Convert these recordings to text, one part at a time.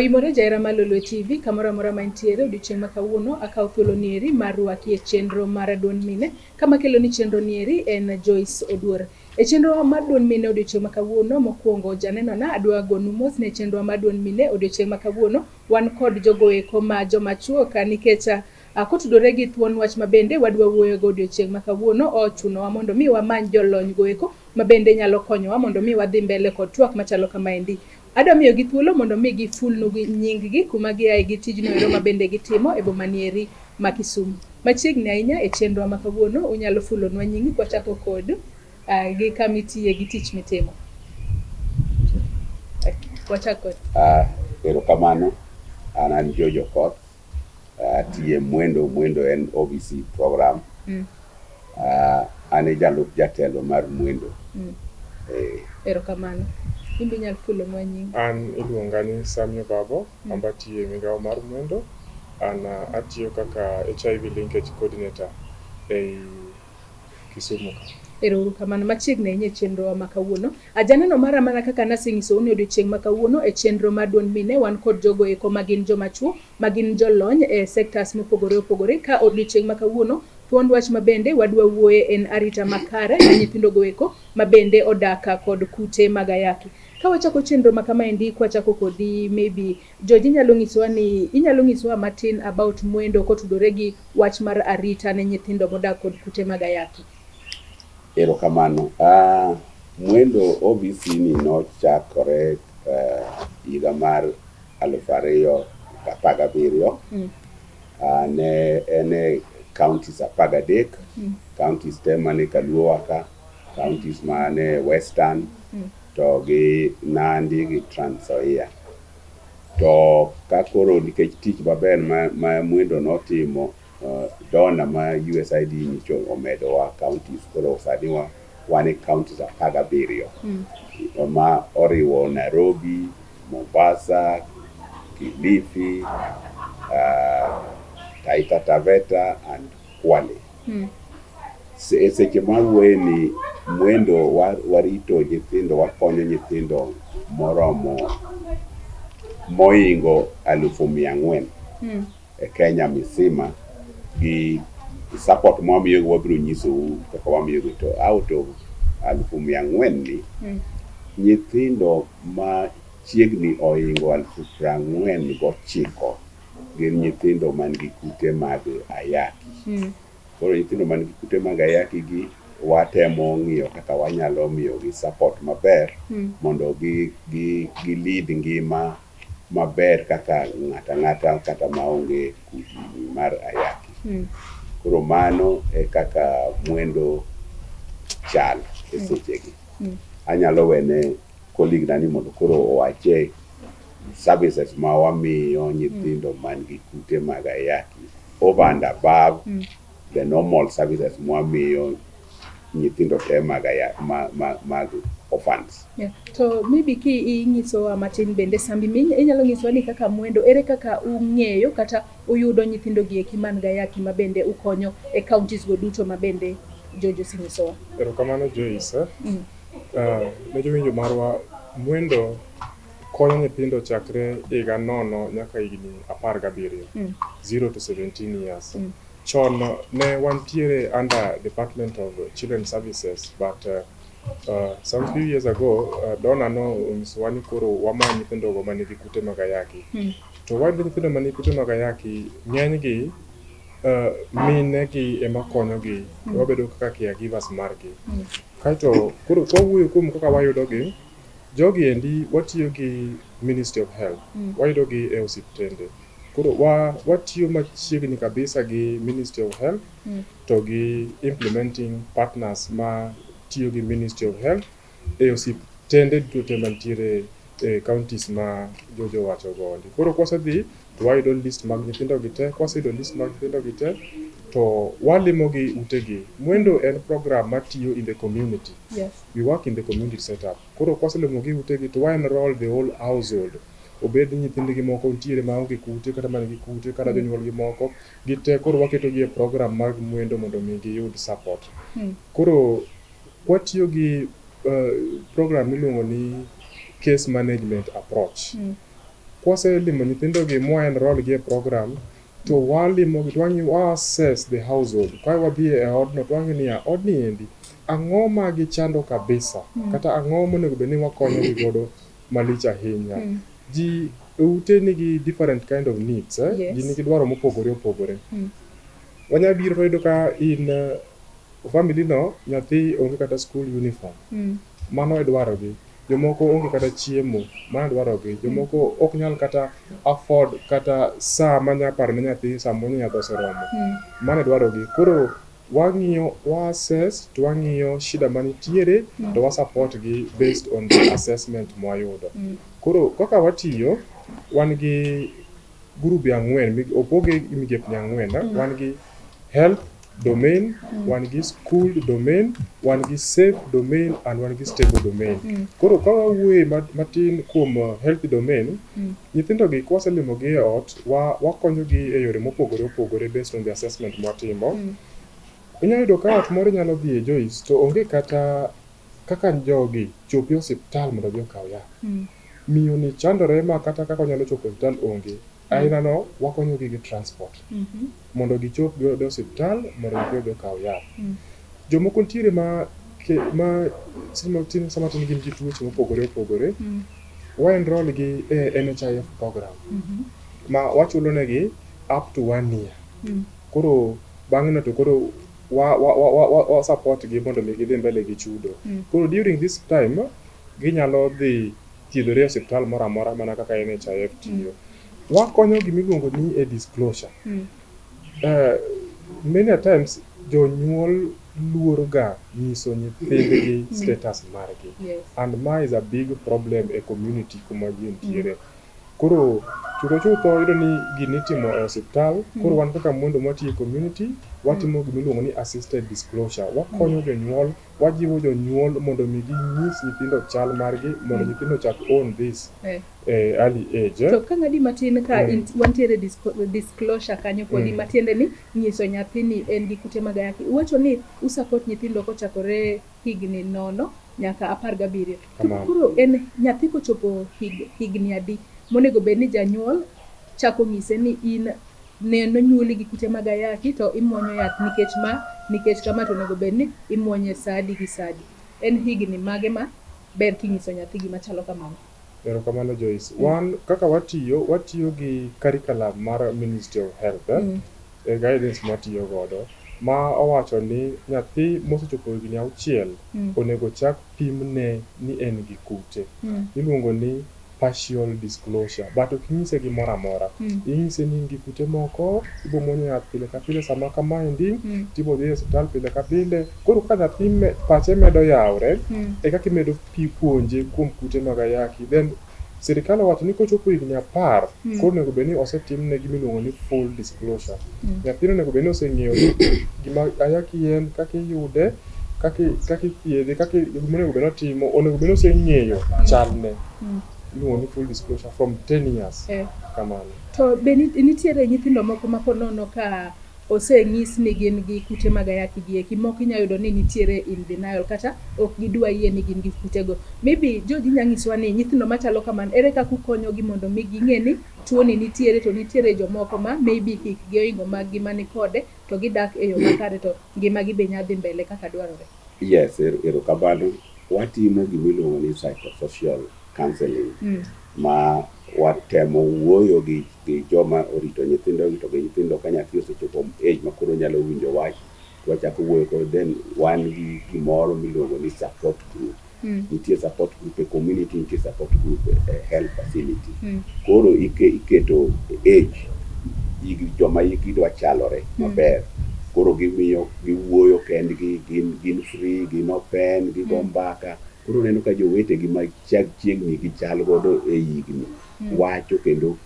Oimore jaera malolo TV kamora mora mantiere odiochieng' ma kawuono akaw thuolo nieri mar rwaki e chenro mar Duond Mine. Kama kelo ni chenro nieri en Joyce Oduor. E chenro mar Duond Mine odiochieng' ma kawuono mokwongo janenona adwa gonu mos ne chenro mar Duond Mine odiochieng' ma kawuono wan kod jogo eko ma joma chuo ka nikech kotudore gi thuon wach ma bende wadwa wuoyo go odiochieng' ma kawuono ochunowa mondo mi wamany jolony go eko ma bende nyalo konyowa mondo mi wadhi mbele kod twak machalo kamaendi. Adwa miyo gi thuolo mondo mi gifulnu gi nying gi kuma giaye gi tijno ero ma bende gitimo e boma nieri ma Kisumu. Machiegni ahinya e chenro ma kawuono unyalo fulonwa nyingi kwachako kod gi kamitiye gi tich mitimo. Wachako. Erokamano, an George Okoth, tiye Mwendo en OVC program. Ane jalup jatelo mar Mwendo. Erokamano. Imbi nyal fulonwa nyingi. An iluonga ni Sammy Obabo, ambatiye migao mar Mwendo. An atiyo kaka HIV linkage coordinator e Kisumu. Erokamano machiegni ahinya e chenro ma kawuono. Ajaneno mara mana kaka nasing'iso uni odiochieng' ma kawuono e chenro mar Duond Mine wan kod jogo eko magin joma chuo, magin jolony e sectors mopogore opogore ka odiochieng' ma kawuono thuond wach ma bende wadwa wuoye en ARITA makare ne nyithindo go eko ma bende odaka kod kute mag ayaki. Ka wachako chenro ma kamaendi kwachako kodi maybe George inyalo ng'isowa matin about Mwendo kotudore gi wach mar ARITA ne nyithindo modak kod kute mag ayaki. Erokamano. Mwendo OVC ni nochakore higa mar 2017. Ne ene counties 13, counties te mane Kaluowa ka, counties mane Western, to gi Nandi gi Trans Nzoia. To kakoro nikech tich maber ma Mwendo notimo, dona ma USAID nicho omedo wa counties koro sani wane counties 17 ma oriwo Nairobi, Mombasa, Kilifi, Taita Taveta and Kwale. Seche mawuoye ni Mwendo warito nyithindo, wakonyo nyithindo moromo moingo 400,000 e Kenya misima gi support mwamiyo wabiro nyiso kaka wamiyo to out of 400,000 ni nyithindo ma chiegni oingo 49,000 gin nyithindo man gi kute mag ayaki. Koro nyithindo man gi kute mag ayaki gi watemo ng'iyo kaka wanyalo miyo gi support maber mondo gi lead ngima maber kaka ng'ata kata maonge kute mar ayaki. Koro mano e kaka Mwendo chal e sechegi. Anyalo wene colleague nani mondo koro owache services ma wamiyo nyithindo man gi kute mag ayaki over and above the normal services mwamiyo nyithindo te mag orphans. To maybe ki ing'isowa matin bende Sammy inyalo ng'isowa ni kaka Mwendo ere kaka ung'eyo kata uyudo nyithindo gi eki man gayaki ma bende ukonyo e counties go duto ma bende Jojo sing'isowa. Erokamano Joyce. Ne jowinjo marwa Mwendo konyo nyithindo chakre higa 0 nyaka higni 17, 0 to 17 years. Chon ne wantiere under Department of Children Services, but some few years ago dona no umiswani koro wama nyithindo go manigi kute mag ayaki. To wanda nyithindo manigi kute mag ayaki ng'enygi mine gi ema konyogi, wabedo kaka caregivers margi. Kaito koro kwawuoyo kuom kaka wayudo gi jogi endi watiyo gi Ministry of Health, wayudo gi e osiptende. Koro watiyo machiegni kabisa gi Ministry of Health to gi implementing partners ma tiyo gi Ministry of Health e osiptende duto mantiere e counties ma Jojo wacho gondi. Koro kwasedhi to wayudo list mag nyithindo gite, kwaseyudo list mag nyithindo gite to walimo gi utegi. Mwendo en program matiyo in the community. We work in the community setup. Koro kwaselimo gi utegi to enroll the whole household. Obed nyithindgi moko ntiere maonge kute kata manigi kute kata jonyuolgi moko gite, koro waketo gi e program mag Mwendo mondo mi giyud support. Koro watiyo gi program miluongo ni case management approach. kwase limo nyithindo gi mwa enroll gi e program to walimo gi twangi wa assess the household ka wadhi e odno twangi ni odni endi ang'o ma gichando kabisa kata ang'o monego bed ni wakonyo gi godo malich ahinya. Ji ute nigi different kind of needs, ji nigi dwaro mopogore opogore. Wanya biro to yudo ka in family no nyathi onge kata school uniform, mano e dwaro gi. Jomoko onge kata chiemo, mano dwaro gi. Jomoko ok nyal kata afford kata saa manya paro ne nyathi samo ni nyathi oseromo, mano dwaro gi. Koro wang'iyo wa assess to wang'iyo shida manitiere to wa support gi based on the assessment mwayudo. Koro kaka watiyo wan gi group ang'wen, opoge migepe ang'wen, wan gi health domain, wan gi school domain, wan gi safe domain and wan gi stable domain. Koro ka wawuoye matin kuom health domain, nyithindo gi kwaselimo gi e ot wakonyo gi e yore mopogore opogore based on the assessment mwatimo. Inyalo yudo ka ot moro nyalo dhi e Joyce to onge kata kaka jogi chopi osiptal mondo gi okaw yath. Miyo ni chandore ma kata kaka onyalo chopo osiptal onge. Aina no wakonyo gi transport mondo gichop go osiptal mondo giyud okaw yath. Jomoko ntiere ma sama tin gi tuoche mopogore opogore, wa enroll gi e NHIF program ma wachulo negi up to 1 year. Koro bang'e no to koro wa support gi mondo mi gidhi mbele gi chudo. Koro during this time ginyalo dhi thiedhore e osiptal moro amora mana kaka NHIF tiyo. Wakonyo gi miluongo ni a disclosure. Many a times jonyuol luoro ga nyiso nyithindgi status margi, and ma is a big problem e community kuma ji ntiere. Koro chutho yudo ni gini itimo e osiptal. Koro wan kaka Mwendo mwatiyo e community watimo gimiluongo ni assisted disclosure. Wakonyo jonyuol, wajiwo jonyuol mondo mi ginyis nyithindo chal margi mondo nyithindo chak own this early age. To ka ng'adi matin ka wantiere disclosure kanyo kodi matiende ni nyiso nyathi ni en gi kute mag ayaki. Uwacho ni usapot nyithindo kochakore higni 0 nyaka 17. Koro en nyathi kochopo higni adi monego bed ni janyuol chako ng'ise ni in neno nyuoli gi kute mag ayaki to imuonyo yath nikech kama to onego bed ni imuonye sadi gi sadi. En higni mage ma ber king'iso nyathi gima chalo kamano? Erokamano Joyce. Wan kaka watiyo gi curriculum mar Ministry of Health, guidance mwatiyo godo ma owacho ni nyathi mosechopo higni 6 onego chak pimne ni en gi kute. Iluongo ni partial disclosure, but ok nyise gimoro amora. Inyise ni in gi kute moko, ibo muonyo yath pile ka pile sama kamaendi, tibo dhi e osiptal pile ka pile. Koro ka nyathi pache medo yawre, e kaka imedo puonje kuom kute mag ayaki, then sirikal owacho ni kochopo higni 10, koro onego bed ni osetimne gimiluongo ni full disclosure. Nyathino onego bed ni oseng'eyo ni gima ayaki en, kaka iyude, kaka ithiedhe, kaka gimonego bed ni otimo, onego bed ni oseng'eyo chalne. Iluongo ni full disclosure from 10 years. Kamano. To be nitiere nyithindo moko ma ponono ka oseng'is ni gin gi kute mag ayaki gi eki, moko inyalo yudo ni nitiere in denial kata ok gidwa yie ni gin gi kutego. Maybe George inyalo nyiswa ni nyithindo machalo kamano ere kaka ukonyogi mondo mi ging'e ni tuo ni nitiere, to nitiere jomoko ma maybe hikgi oingo mag gima ni kode to gidak e yo makare to ngimagi be nyadhi mbele kaka dwarore. Yes, erokamano. Watimo gimiluongo ni psychosocial counseling, ma watemo wuoyo gi joma orito nyithindo to gi nyithindo ka nyathi osechopo age ma koro nyalo winjo wach, wachako wuoyo kod then wan gi gimoro miluongo ni support group. Nitie support group e community, nitie support group e health facility. Koro iketo age joma gidwa chalore maber. Koro gimiyo giwuoyo kendgi, gin free, gin open, gigo mbaka. Koro neno ka jowetegi ma chiegni gichal godo e higni wacho kendo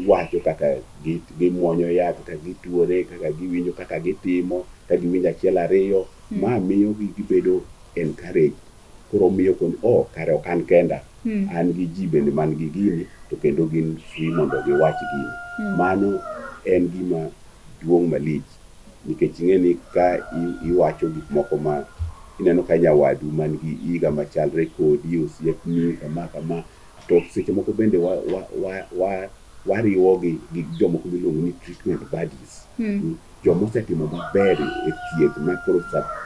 wacho kaka gimuonyo yath, kaka gituore, kaka giwinjo, kaka gitimo, ka giwinjo achiel ariyo, ma miyo gibedo encourage. Koro miyo kare ok an kenda, an gi ji bende man gi gini, to kendo gin free mondo giwach gini. Mano en gima duong' malich, nikech ing'e ni ka iwacho gik moko ma ineno ka nyawadu man gi higa machalre kodi, osiepni kama to seche moko bende wariwo gi jomoko miluongo ni treatment buddies. Joma osetimo maber e thieth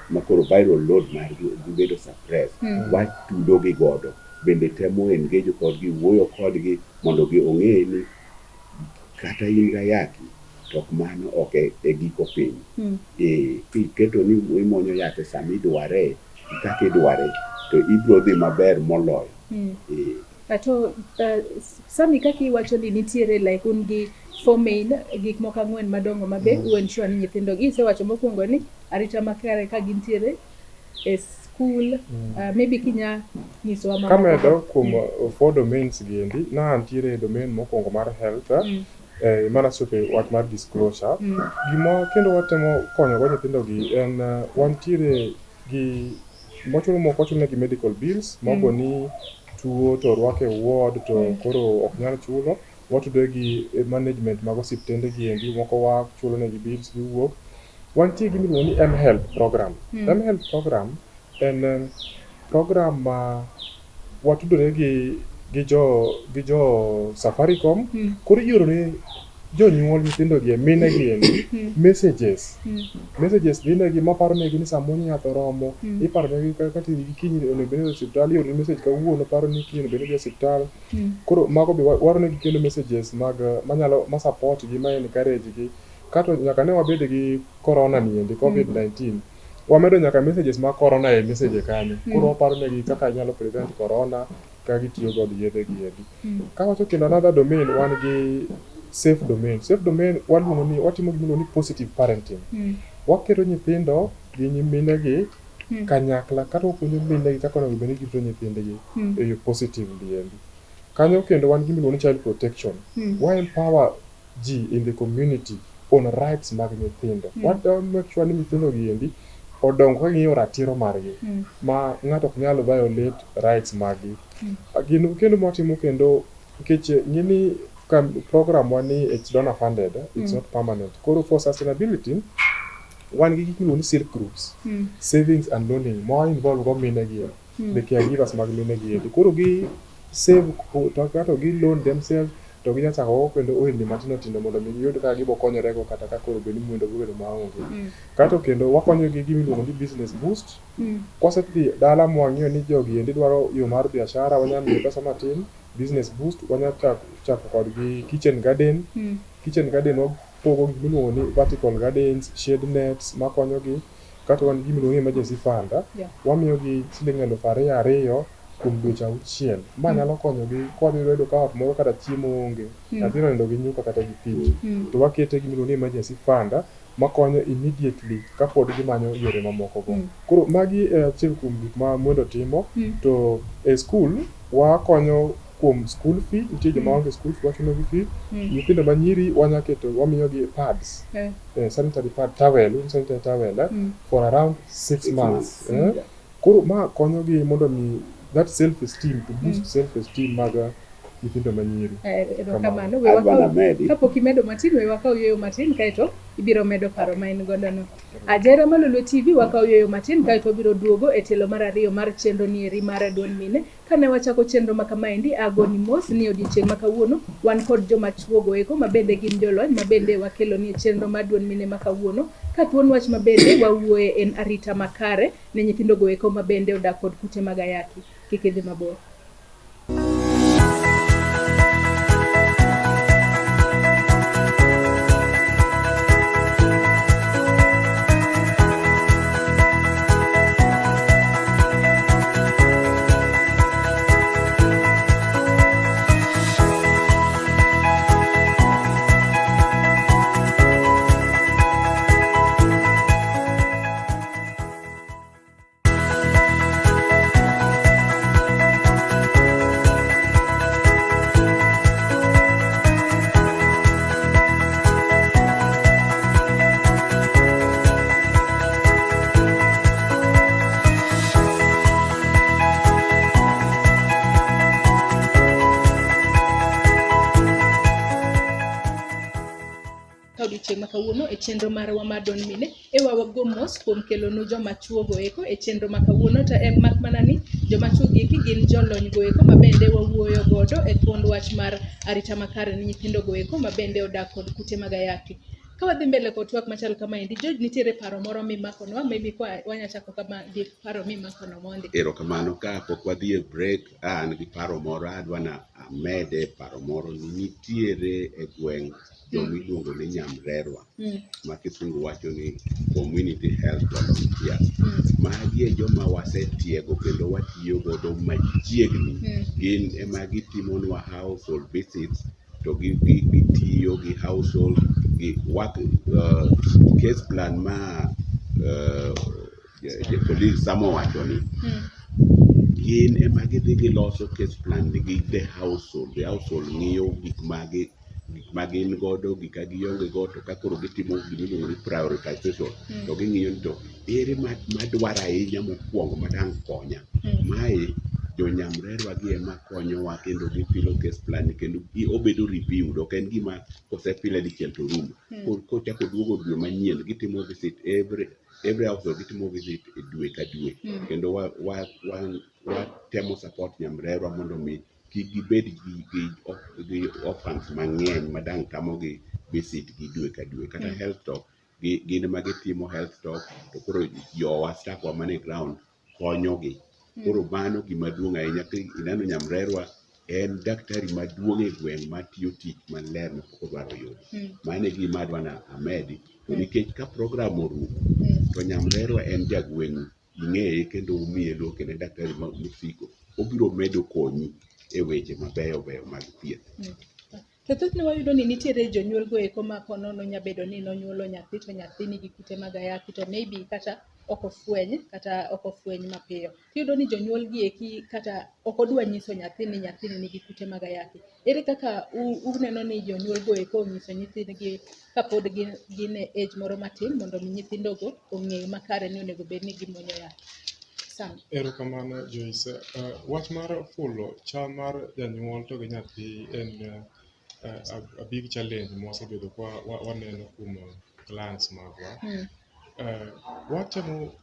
makoro viral load margi bedo suppress. Watudo gi godo, bende temo engage kodgi, wuoyo kodgi mondo ong'e ni kata in gayaki to ok mano ok e giko piny. Kiketo ni imuonyo yath e sama idware kaka idware to ibiro dhi maber moloyo. To Sammy, kaka iwacho ni nitiere like un gi four main gik moko ang'wen madongo mabe ensure ni nyithindo gi isewacho mokwongo ni arita makare ka gintiere e school. Maybe kinya nyisowa mamoko. Kamedo kuom four domains giendi, nitiere domain mokwongo mar health, mana chope wach mar disclosure. Gima kendo watemo konyo go nyithindo gi en wantiere gi mochulo moko wachulo gi medical bills, mogo ni tuo to rwake ward to koro ok nyal chulo. Watudo gi management mag osiptende gi endi, moko wachulo ne gi bills giwuok. Wantie gi miluongo ni M-Health program. M-Health program en program ma watudore gi jo Safaricom. Koro ioro ne jonyuol nyithindo gi mine gi endi messages gine gi maparo ne gi ni samuonyo yath oromo, iparo ne gi kaka kiny onego bed e osiptal, ioro ne message kawuono paro ni kiny onego bed e osiptal. Koro mago be waro ne gi kendo messages ma support gi, ma encourage gi. Kato nyaka ne wabed gi corona ni endi, COVID-19, wamedo nyaka messages ma corona e message kanyo. Koro waparo ne gi kaka nyalo prevent corona ka gitiyo kod yedhe gi endi. Kawacho kendo another domain, wan gi safe domain. Safe domain waluongo ni, watimo gimiluongo ni positive parenting. Waketo nyithindo gi nyimine gi kanyakla, kata wapuonjo mine gi kaka onego bed ni girito nyithindgi e yo positively endi. Kanyo kendo wan gimiluongo ni child protection. Wa empower ji in the community on rights mag nyithindo. Wa make sure ni nyithindo gi endi odong ka ng'iyo ratiro margi, ma ng'ato ok nyalo violate rights margi. Gino kendo mwatimo kendo, nikech ng'ini program wani it's donor funded, it's not permanent. Koro for sustainability, wan gi gik miluongo ni silk groups, savings and loaning, ma involve go mine gi, the caregivers mag mine gi. Koro gi save to gi loan themselves, to gi nyachako kendo ohelni matindo tindo mondo mi giyud kaka gibo konyore go kata ka koro bed ni mwendo bedo maonge. Kato kendo wakonyo gi gimiluongo ni business boost. Kwasedhi dala mwang'iyo ni jogi endi dwaro yo mar biashara, wanyalo miyo pesa matin, business boost, wanyalo chako kod gi kitchen garden. Kitchen garden wapogo gik miluongo ni vertical gardens, shade nets makonyo gi. Kato wan gimiluongo ni emergency fund, wamiyo gi siling 2,200 kuom dweche 6. Ma nyalo konyo gi kwadhi yudo ka ot moro kata chiemo onge, nyathino nindo gi nyuka kata gi pich, to wakete gimiluongo ni emergency fund makonyo immediately kapod gimanyo yore mamoko go. Koro magi achiel kuom gik ma Mwendo timo. To e school wakonyo kuom school fee, nitie joma onge school fee wachulo gi fee. Nyithindo ma nyiri wamiyo gi pads, sanitary towel for around 6 months. Koro ma konyo gi mondo mi that self-esteem, to boost self-esteem mag nyithindo ma nyiri. Kamano, kapok imedo matin, we wakaw yueyo matin kaeto ibiro medo paro ma in godo no. Ajera Malolwe TV wakaw yueyo matin kaeto biro duogo e telo mar ariyo mar chenro nieri mar Duond Mine. Kane wachako chenro ma kamaendi, agoni mos ni odiochieng' ma kawuono wan kod joma chuo go eko mabende gin jolony, mabende wakelo ni chenro mar Duond Mine ma kawuono. Ka thuon wach mabende wawuoye en arita makare ne nyithindo go eko mabende odak kod kute mag ayaki. Kik idhi mabor. odiochieng' ma kawuono e chenro marwa mar Duond Mine. Wago mos kuom kelonu joma chuo goeko e chenro ma kawuono, to en mak mana ni joma chuo gieki gin jolony goeko ma bende wawuoyo godo e thuond wach mar arita makare ni nyithindo goeko ma bende odak kod kute mag ayaki. Ka wadhi mbele kod twak machal kama endi, George, nitiere paro moro mimakonwa, maybe kwa wanya chako kama gi paro mimakono mondi. Erokamano, ka pok wadhi e break, an gi paro moro adwana amede paro moro ni nitiere e gweng' jomiluongo ni nyamrerwa ma kisungu wacho ni community health volunteers. Magi e joma wasetiego kendo watiyo godo machiegni. Gin ema gitimonwa household visits, to gitiyo gi household gi work case plan ma police samo wacho ni gin ema gidhi giloso case plan gi the household ng'iyo gik ma gin godo, gik ma gionge godo, to ka koro gitimo gimiluongo ni prioritization, to ging'iyo ni to ere madwaro ahinya mokwongo madang' konya. Mae jonyamrerwa gi ema konyowa kendo gipilo case plan kendo obedo reviewed, ok en gima kosepile dichiel to rumo. Kochako duogo dwe manyien gitimo visit every household, gitimo visit e dwe ka dwe, kendo watemo support nyamrerwa mondo mi kik gibed gi orphans mang'eny madang' tamo gi visit gi dwe ka dwe. Kata health talk gin ma gitimo health talk, to koro jowa staff wa mane ground konyogi. Koro mano gima duong' ahinya. Ineno nyamrerwa en daktari maduong' e gweng' matiyo tich maler ma pok odwaro yudo. Mano e gima adwana amedi, to nikech ka program orumo to nyamrerwa en jagweng' ing'eye kendo umiye luor, kendo en daktari musiko, obiro medo konyi e weche mabeyo beyo mag thieth. To thothne wayudo ni nitiere jonyuol goeko ma konono nyabedo ni nonyuolo nyathi to nyathi nigi kute mag ayaki, to maybe kata ok ofweny mapiyo. Tiyudo ni jonyuol gieki kata ok odwa nyiso nyathi ni nyathini nigi kute mag ayaki. Ere kaka uneno ni jonyuol goeko onyiso nyithindgi kapod gin e age moro matin mondo mi nyithindogo ong'e makare ni onego bed ni gimuonyo yath? Sam. Erokamano Joyce. Wach mar fulo chal mar janyuol to gi nyathi en a big challenge mwasebedo kwa waneno kuom clients magwa. Watemo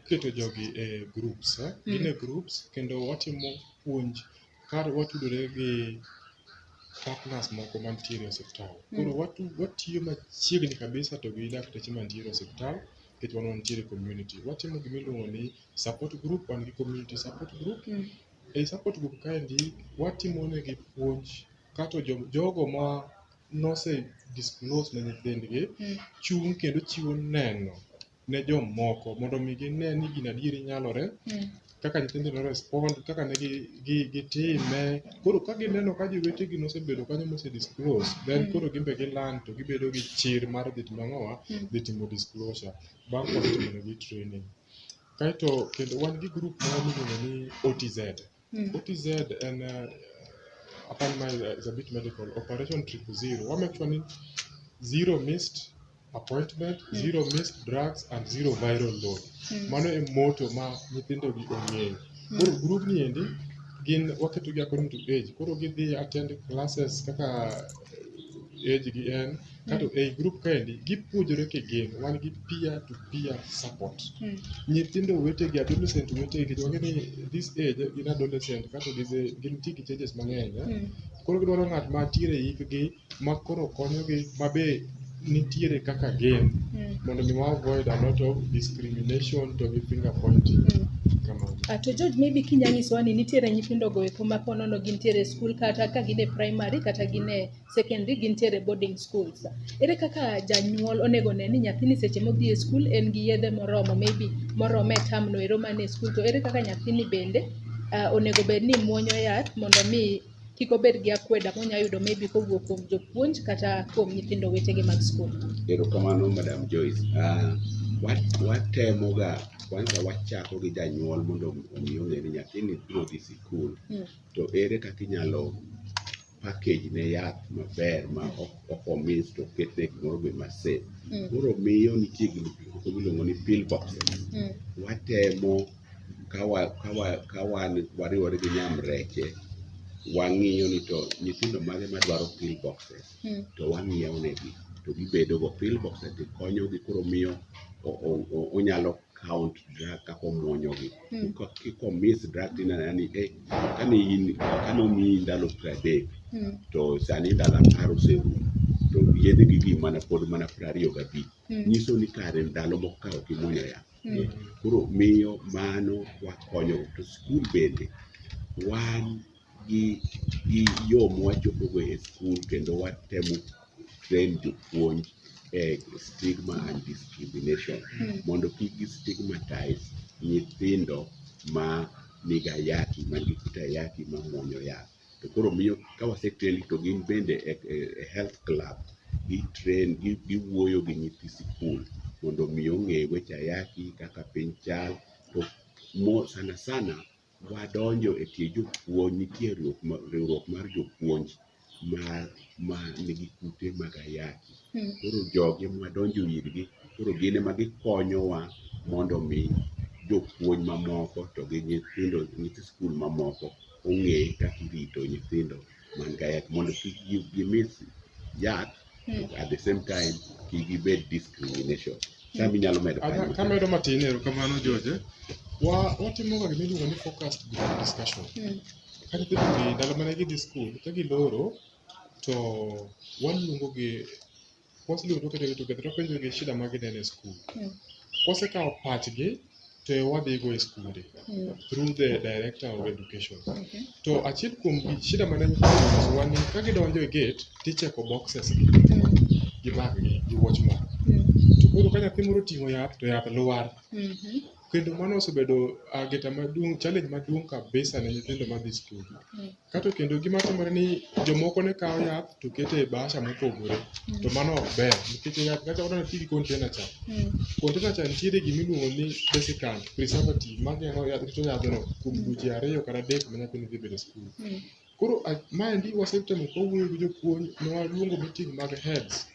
keto jogi e groups, gin e groups, kendo watimo puonj kar watudore gi partners moko mantiere e osiptal. Koro watiyo machiegni kabisa to gi dakteche mantiere e osiptal, nikech wan wantiere community. Watimo gimiluongo ni support group, wan gi community support group. E support group kaendi watimo negi puonj, kato jogo ma nose disclose ne nyithindgi chung' kendo chiwo neno ne jomoko mondo mi gine ni gin adieri nyalore, kaka nyithindo no respond, kaka ne gitime. Koro ka gineno ka jowetegi nosebedo kanyo mose disclose, then koro gimbe giland to gibedo gi chir mar dhi timo ang'owa, dhi timo disclosure bang' kotimo negi training. Kaeto kendo wan gi group moro miluongo ni OTZ. OTZ en upon my is a bit medical, Operation 000. We make sure ni zero missed appointment, zero missed drugs, and zero viral load. Mano e motto ma nyithindo gi ong'eyo. Koro group ni endi gin waketo gi according to age. Koro gidhi attend classes kaka age gi en, kato ei group kaendi gipuonjore kigin, wan gi peer to peer support. Nyithindo wetegi, adolescent wetegi, to wang'e ni this age gin adolescent, kato gin gi changes mang'eny. Koro gidwaro ng'at mantiere e hikgi ma koro konyogi, mabe nitiere kaka gin, mondo mi wa avoid a lot of discrimination to gi finger pointing. To George, maybe kinyanyisowa ni nitiere nyithindo goeko ma ponono gintiere e skul, kata ka gin e primary kata gin e secondary, gintiere boarding schools. Ere kaka janyuol onego ne ni nyathini seche modhi e skul en gi yedhe moromo, maybe morome tamno ero mane e skul, to ere kaka nyathini bende onego bed ni muonyo yath mondo mi kik obed gi akweda monya yudo maybe kowuok kuom jopuonj kata kuom nyithindo wetegi mag skul? Erokamano Madam Joyce. Watemo ga kwanza wachako gi janyuol mondo omi ong'e ni nyathini biro dhi sikul, to ere kaka inyalo package ne yath maber ma ok omis to ketne gimoro be ma safe. Koro miyo nitie gik moko miluongo ni pill boxes. Watemo ka wan wariwore gi nyamreche, wang'iyo ni to nyithindo mage madwaro pill boxes to wang'iewo negi. to gibedo go pillbox ati konyo gi koro miyo onyalo count drug kako muonyo gi kiko miss drug tina ni kano mi ndalo 30 to sani ndalo 10 oserumo to yedhe gi mana pod mana 25 nyiso ni kare ndalo mokao kimuonyo ya koro miyo mano wakonyo to skul bende wan gi yo mwachopo go e skul kendo watemo train jopuonj stigma and discrimination mondo kik gi stigmatize nyithindo ma niga ayaki man gi kute ayaki ma muonyo yath to koro miyo ka wasetrain to gin bende e health club giwuoyo gi nyithi sikul mondo miyo ng'e weche ayaki kaka piny chal to sana wadonjo e tie jopuonj nitie riwruok mar jopuonj ma nigi kute mag ayaki koro jogi mwadonjo irgi koro gin ema gikonyowa mondo mi jopuonj mamoko to gi nyithi skul mamoko ong'e kaka irito nyithindo man gi ayaki mondo kik gimis yath at the same time kik gibed discrimination. Sammy nyalo medo kamedo matin erokamano George. Watimo ga gima iluongo ni focused group discussion. Ka nyithindo gi ndalo mane gidhi skul ka giloro to waluongo gi waseluongo to wapenjo gi shida ma gineno e skul. Wasekao pachgi to wadhi go e skunde through the director of education. To achiel kuom shida mane nyithindo wani ka gidonjo e gate ticheko boxes gi bag gi watchman. To koro ka nyathi moro ting'o yath to yath lwar. Kendo mano osebedo ageta maduong' challenge maduong' kabisa ne nyithindo madhi skul. Kato kendo gima timore ni jomoko ne kao yath to keto e bahasha mopogore to mano ok ber nikech yath kata wadwani tii gi container cha. Container cha nitiere gimiluongo ni desiccant preservative mageng'o yath rito yadhno kuom dweche 2 kata 3 ma nyathino dhi bedo e skul. Koro maendi wasetemo kawuoyo gi jopuonj ne waluongo meeting mag heads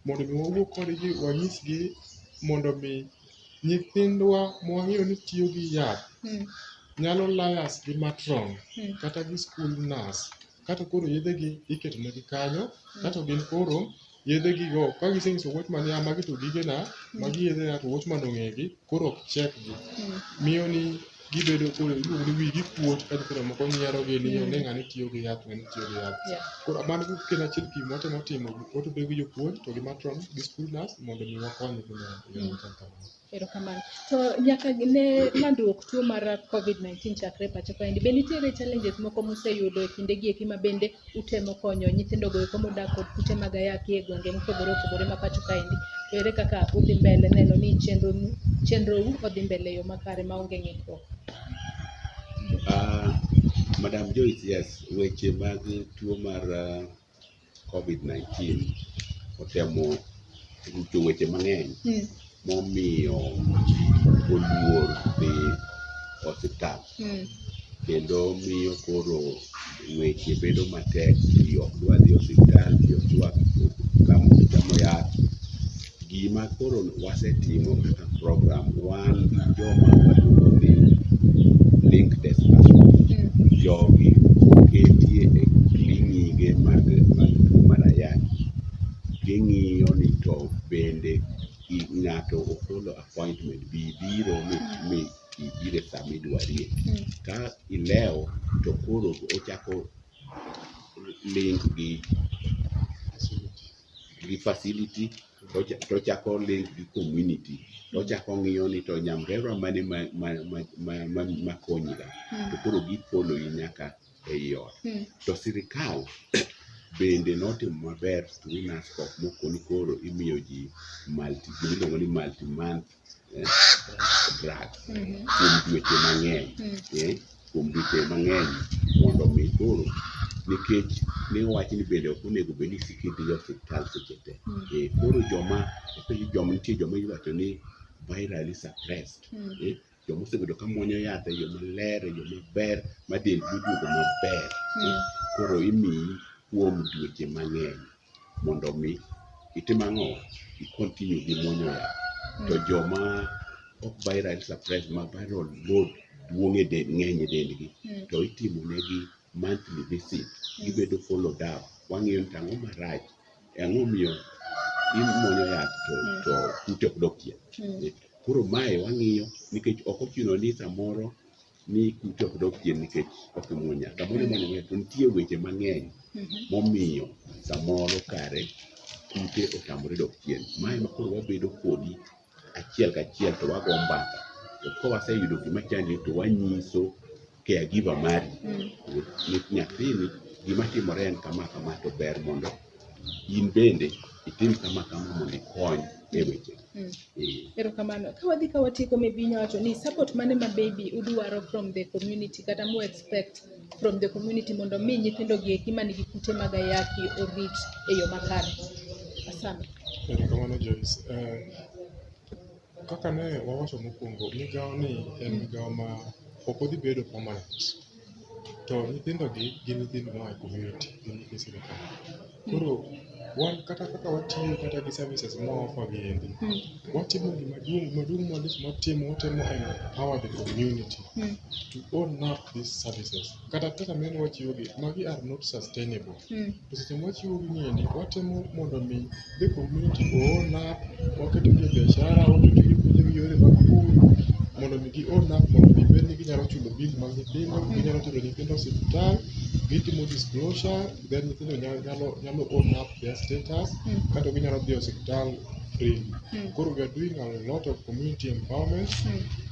mondo mi wawuo kodgi wanyisgi mondo mi nyithindwa mwang'eyo ni tiyo gi yath nyalo layas gi matron kata gi school nurse kata koro yedhe gi iketo negi kanyo kata gin koro yedhe gi go ka gisenyiso watchman ya magi to gigena magi yedhe na to watchman ong'egi koro ok check gi miyo ni gibedo koro iluongo ni wigi kuot ka nyithindo moko nyiero gi ni ng'ani tiyo gi yath koro mano kendo achiel kuom watemo timo watudore gi jopuonj to gi matron gi school nurse mondo mi wakony nyithindo erokamano. To nyaka ne landruok tuo mar COVID-19 chakre pacho kaendi, be nitiere challenges moko museyudo e kinde gi eki ma bende utemo konyo nyithindo go eko modak kod kute mag ayaki e gwenge mopogore opogore ma pacho kaendi? Ere kaka udhi mbele neno ni chenrou odhi mbele e yo makare maonge ng'ikruok? Madam Joyce, yes, weche mag tuo mar COVID-19 otemo rucho weche mang'eny momiyo oluor dhi osiptal kendo miyo koro weche bedo matek, ji ok dwa dhi osiptal, ji ok dwa chamo yath. Gima koro wasetimo kaka program, wan gi joma waluongo ni linkage jogi oketie e klinige mag tuo mar ayaki. Ging'iyo ni to bende ng'ato ofolo appointment biro mi ibire sama idwarie. Ka ilewo to koro ochako link gi facility to chako link gi community to chako ng'iyo ni to nyamrerwa mane makonyiga to koro gifolo nyaka ei ot. To sirikal bende notimo maber through NASCOP moko ni koro imiyo ji gimiluongo ni multi-month drugs kuom dweche mang'eny mondo mi koro nikech ne wach ni bende ok onego bed ni siko idhi osiptal seche te. Koro nitie joma iwacho ni virally suppressed, joma osebedo ka muonyo yath e yo maler, e yo maber ma dendgi oduogo maber, koro imiyi kuom dweche mang'eny mondo mi itim ang'o, i-continue gi muonyo yath. To joma ok virally suppressed ma viral load duong' e dend, ng'eny e dendgi, to itimo negi monthly visit, gibedo followed up, wang'iyo ni ang'o marach, ang'o miyo imuonyo yath to kute ok dok chien. Koro mae wang'iyo nikech ok ochuno ni samoro ni kute ok dok chien nikech ok imuonyo yath. Samoro imuonyo yath to nitie weche mang'eny momiyo samoro kare kute otamore dok chien. Mae ma koro wabedo kodi achiel kachiel to wago mbaka. To kawaseyudo gima chandi to wanyiso caregiver mari ni nyathini gima timore en kama kama, to ber mondo in bende itim kama kama mondo ikony e weche. Erokamano. Ka wadhi ka watieko mibinyo wacho ni support mane ma baby udwaro from the community kata mu expect from the community mondo mi nyithindo gi eki manigi kute mag ayaki orit e yo makare. Asante. Erokamano Joyce. Kaka ne wawacho mokwongo, migawo ni en migawo ma ok odhi bedo permanent. To nyithindo gi gin nyithindo moa e community, gin nyithi sirikal. Koro wan kata kaka watiyo kata gi services ma offer gi endi, watimo gima maduong' malich watemo empower the community to own up these services. Kata pesa mane wachiwo gi, magi are not sustainable. To seche ma wachiwo gi endi, watemo mondo mi the community own up, waketo gi e biashara, waketo gi puonjo gi yore mag pur, mondo mi gi own up, mondo mi bed ni ginyalo chulo bill mag nyithindo, ginyalo tero nyithindo osiptal, gitimo disclosure, then nyithindo nyalo own up their status, kata ginyalo dhi osiptal free. Koro we are doing a lot of community empowerment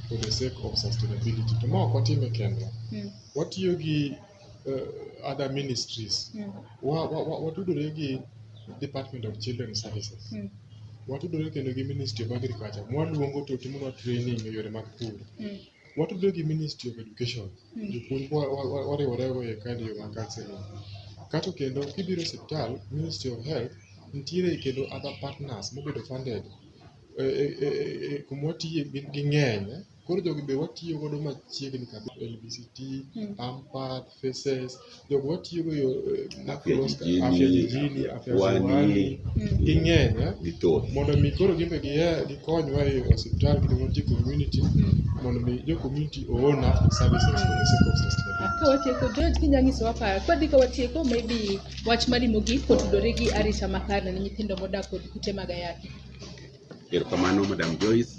for the sake of sustainability. To ma ok watime kendwa. Watiyo gi other ministries. Watudore gi Department of Children Services. Watudore kendo gi Ministry of Agriculture. Mwaluongo to timonwa training e yore mag pur. Watudore gi Ministry of Education. Jopuonj wariworego e kind yo mag counseling. Kato kendo kibiro osiptal, Ministry of Health nitiere kendo other partners mobedo funded. Kuma watiye gi ng'eny. Koro jogi be watiyo godo machiegni kabisa. LBCT, Ampad, Faces, jogo watiyo go afya jijini, afya Ziwani, ging'eny mondo mi koro gimbe gikonywa e osiptal kendo nitie community mondo mi jo community own up services for the sake of sustainability. Ka watieko George kinyanyiso waparo, kwadhi ka watieko maybe wach marimo gik kotudore gi arita makare ne nyithindo modak kod kute mag ayaki. Erokamano Madam Joyce.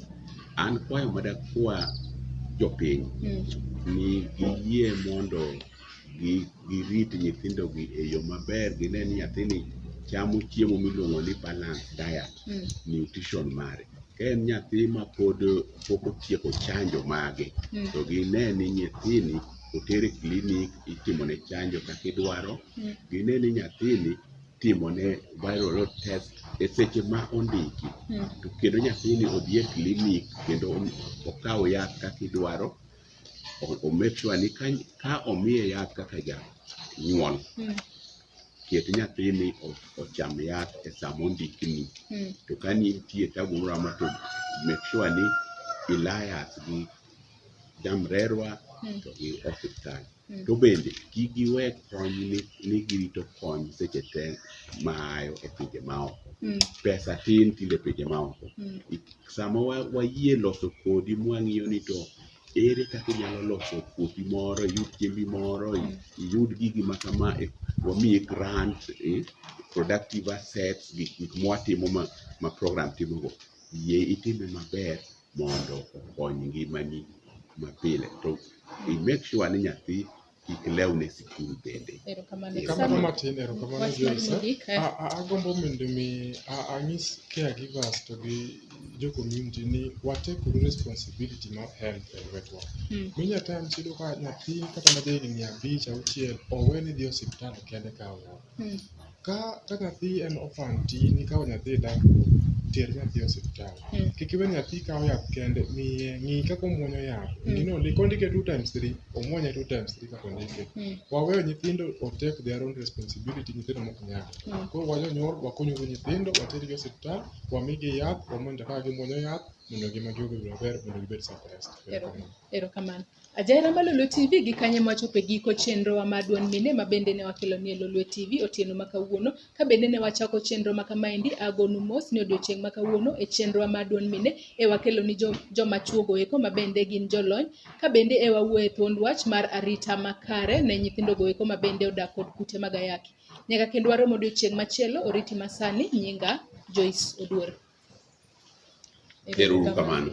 An kwayo madak kwa jopiny ni giyie mondo girit nyithindo gi e yo maber, gine ni nyathini chamo chiemo miluongo ni balanced diet, nutrition mare. Ka en nyathi ma pod pok otieko chanjo mage, to gine ni nyathini otere klinik, itimone chanjo kaka idwaro, gine ni nyathini timone viral load test e seche ma ondiki, to kendo nyathini odhi e klinik kendo okaw yath kaka idwaro, o make sure ni ka omiye yath kaka janyuol, ket nyathini ocham yath e sa mondikni. To ka nitie tabu moro amora to make sure ni ila yath gi jamrerwa to gi osiptal. To bende kik giwe kony ni girito kony seche te maayo e pinje maoko. Pesa tin tinde pinje maoko. Sama wayie loso kodi mwang'iyo ni to ere kaka inyalo loso puothi moro, iyud chiembi moro, iyud gigi makama, wamiyi grant, productive assets, gik mwatimo ma program timogo. Yie itime maber mondo okony ngimani mapile. To make sure ni nyathi kik lewne sikul bende. Kamano matin, erokamano Joyce. Agombo mondo mi anyis caregivers to gi jo community ni watake responsibility mar health e lwetwa. Many times iyudo ka nyathi kata ma jahigni 5, 6 oweni dhi osiptal kende kawo yath. Ka nyathi en orphan tin, ikawo nyathi dakgo, ter nyathi osiptal. Kik iwe nyathi kawo yath kende, ng'i kaka omuonyo yath. Kondike 2x3, omuonye 2x3 kaka ondike. Waweyo nyithindo o take their own responsibility, nyithindo mok nyal. Koro wajonyuol wakonyo go nyithindo, watergi osiptal, wamigi yath, wamonjo kaka gimuonyo yath, mondo ngimagi obed maber, mondo gibed suppressed. Erokamano. Ajahera Malolwe TV gi kanye mwachopo e giko chenrowa mar Duond Mine ma bende ne wakelo ni e Lolwe TV otieno ma kawuono. Ka bende ne wachako chenro ma kamaendi, agonu mos ni odiochieng' ma kawuono e chenrowa mar Duond Mine wakelo ni joma chuogo eko ma bende gin jolony. Ka bende wawuoyo e thuond wach mar arita makare ne nyithindo go eko ma bende odak kod kute mag ayaki. Nyaka kendo waromo odiochieng' machielo, oriti masani, nyinga Joyce Oduor. Erokamano.